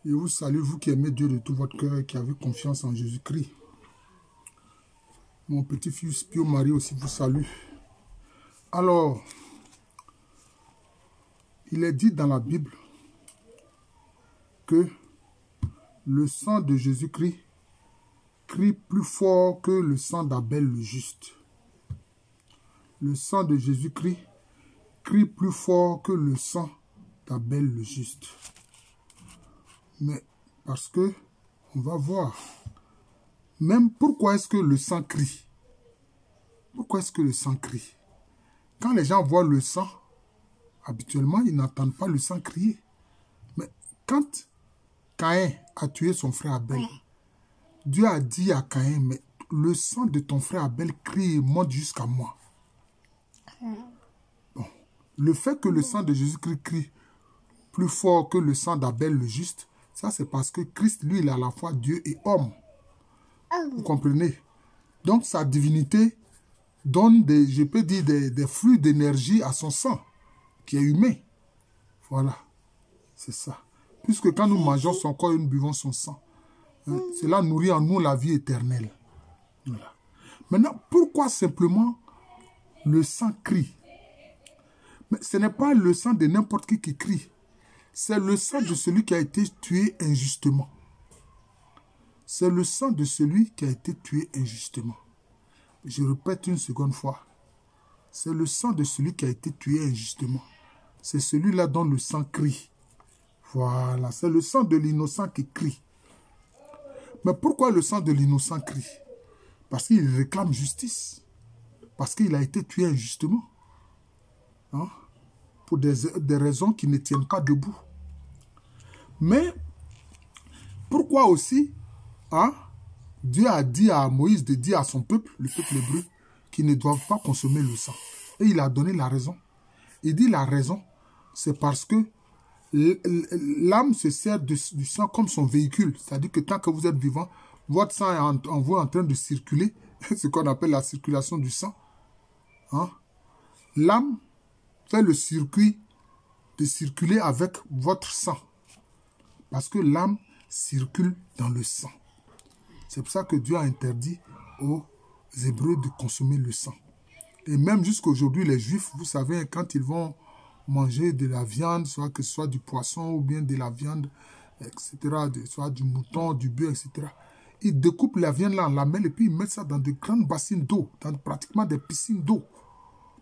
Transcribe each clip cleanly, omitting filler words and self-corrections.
Je vous salue, vous qui aimez Dieu de tout votre cœur et qui avez confiance en Jésus-Christ. Mon petit-fils Pio Marie aussi vous salue. Alors, il est dit dans la Bible que le sang de Jésus-Christ crie plus fort que le sang d'Abel le juste. Le sang de Jésus-Christ crie plus fort que le sang d'Abel le juste. Mais parce que, on va voir, même pourquoi est-ce que le sang crie? Pourquoi est-ce que le sang crie? Quand les gens voient le sang, habituellement, ils n'entendent pas le sang crier. Mais quand Caïn a tué son frère Abel, Dieu a dit à Caïn, mais le sang de ton frère Abel crie et monte jusqu'à moi. Bon. Le fait que le sang de Jésus-Christ crie plus fort que le sang d'Abel le juste, ça c'est parce que Christ, lui, il est à la fois Dieu et homme. Vous comprenez? Donc sa divinité donne je peux dire, des flux d'énergie à son sang, qui est humain. Voilà, c'est ça. Puisque quand nous mangeons son corps et nous buvons son sang, cela nourrit en nous la vie éternelle. Voilà. Maintenant, pourquoi simplement le sang crie? Mais ce n'est pas le sang de n'importe qui crie. C'est le sang de celui qui a été tué injustement. C'est le sang de celui qui a été tué injustement. Je répète une seconde fois. C'est le sang de celui qui a été tué injustement. C'est celui-là dont le sang crie. Voilà, c'est le sang de l'innocent qui crie. Mais pourquoi le sang de l'innocent crie? Parce qu'il réclame justice. Parce qu'il a été tué injustement. Hein? Pour des raisons qui ne tiennent pas debout. Mais pourquoi aussi Dieu a dit à Moïse de dire à son peuple, le peuple hébreu, qu'ils ne doivent pas consommer le sang. Et il a donné la raison. Il dit la raison, c'est parce que l'âme se sert du sang comme son véhicule. C'est-à-dire que tant que vous êtes vivant, votre sang est en vous en train de circuler, ce qu'on appelle la circulation du sang. Hein? L'âme fait le circuit de circuler avec votre sang. Parce que l'âme circule dans le sang. C'est pour ça que Dieu a interdit aux Hébreux de consommer le sang. Et même jusqu'à aujourd'hui, les Juifs, vous savez, quand ils vont manger de la viande, soit que ce soit du poisson ou bien de la viande, etc., soit du mouton, du bœuf, etc., ils découpent la viande là en lamelles et puis ils mettent ça dans de grandes bassines d'eau, dans pratiquement des piscines d'eau,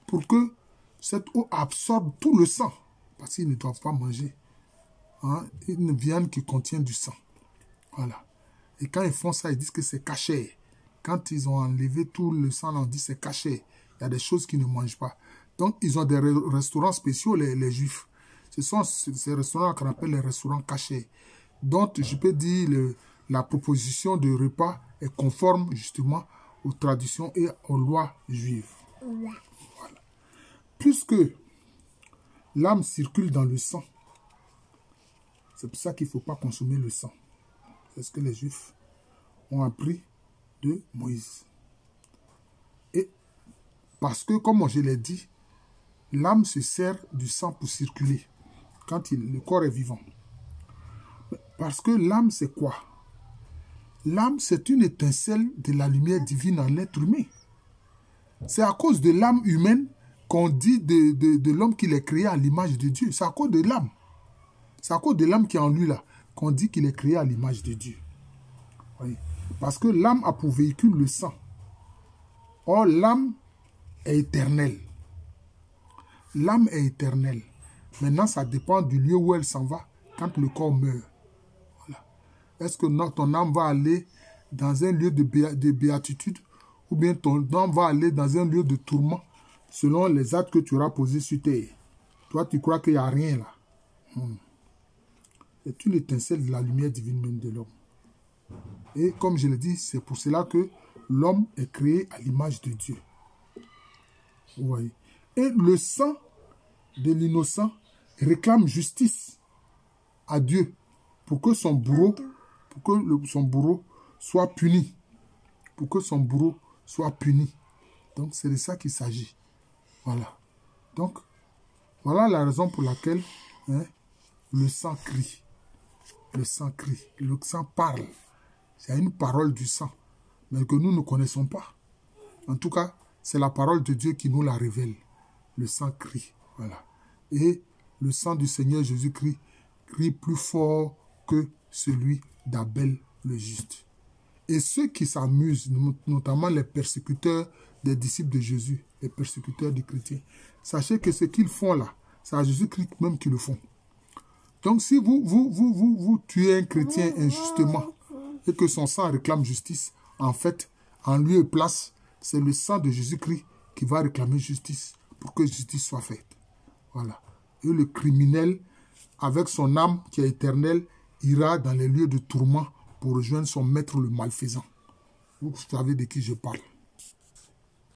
pour que cette eau absorbe tout le sang, parce qu'ils ne doivent pas manger une viande qui contient du sang. Voilà. Et quand ils font ça, ils disent que c'est caché. Quand ils ont enlevé tout le sang, on dit c'est caché. Il y a des choses qu'ils ne mangent pas. Donc, ils ont des restaurants spéciaux, les Juifs. Ce sont ces restaurants qu'on appelle les restaurants cachés. Donc, je peux dire, la proposition de repas est conforme justement aux traditions et aux lois juives. Voilà. Puisque l'âme circule dans le sang, c'est pour ça qu'il ne faut pas consommer le sang. C'est ce que les Juifs ont appris de Moïse. Et parce que, comme je l'ai dit, l'âme se sert du sang pour circuler quand le corps est vivant. Parce que l'âme, c'est quoi? L'âme, c'est une étincelle de la lumière divine en l'être humain. C'est à cause de l'âme humaine qu'on dit de l'homme qu'il est créé à l'image de Dieu. C'est à cause de l'âme. C'est à cause de l'âme qui est en lui là qu'on dit qu'il est créé à l'image de Dieu. Oui. Parce que l'âme a pour véhicule le sang. Or, l'âme est éternelle. L'âme est éternelle. Maintenant, ça dépend du lieu où elle s'en va quand le corps meurt. Voilà. Est-ce que ton âme va aller dans un lieu de béatitude ou bien ton âme va aller dans un lieu de tourment selon les actes que tu auras posés sur terre? Toi, tu crois qu'il n'y a rien là. C'est une étincelle de la lumière divine même de l'homme. Et comme je l'ai dit, c'est pour cela que l'homme est créé à l'image de Dieu. Vous voyez. Et le sang de l'innocent réclame justice à Dieu pour que son bourreau, soit puni. Pour que son bourreau soit puni. Donc c'est de ça qu'il s'agit. Voilà. Donc, voilà la raison pour laquelle le sang crie. le sang crie, le sang parle. C'est une parole du sang, mais que nous ne connaissons pas. En tout cas, c'est la parole de Dieu qui nous la révèle. Le sang crie, voilà. Et le sang du Seigneur Jésus-Christ crie plus fort que celui d'Abel le juste. Et ceux qui s'amusent, notamment les persécuteurs des disciples de Jésus, les persécuteurs des chrétiens, sachez que ce qu'ils font là, c'est à Jésus-Christ même qu'ils le font. Donc si vous tuez un chrétien injustement et que son sang réclame justice, en fait, en lieu et place, c'est le sang de Jésus-Christ qui va réclamer justice pour que justice soit faite. Voilà. Et le criminel, avec son âme qui est éternelle, ira dans les lieux de tourment pour rejoindre son maître le malfaisant. Vous savez de qui je parle.